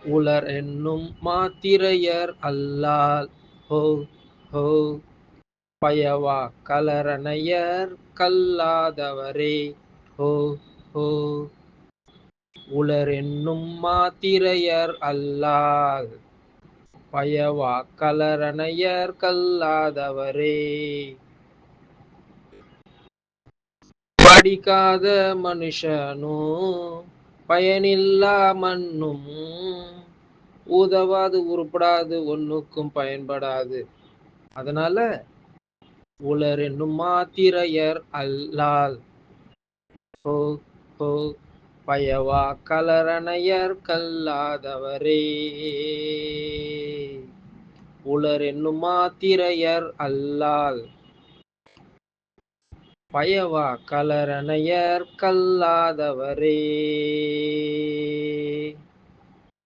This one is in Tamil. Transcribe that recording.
உளர் என்னும் மாத்திரையர் அல்லால். ஹோ ஹோ பயவா கலரணையர் கல்லாதவரே. ஹோ ஹோ உளர் என்னும் மாத்திரையர் அல்லால். பயவா கலரணையர் கல்லாதவரே. படிக்காத மனுஷனும் பயனில்லா மண்ணும் உதவாது உருப்படாது ஒன்னுக்கும் பயன்படாது. அதனால உளர் என்னும் மாத்திரையர் அல்லால். ஹோ ஹோ பயவா கலரணையர் கல்லாதவரே. உளர் என்னும் மாத்திரையர் அல்லால். பயவா கலரணையர் கல்லாதவரே.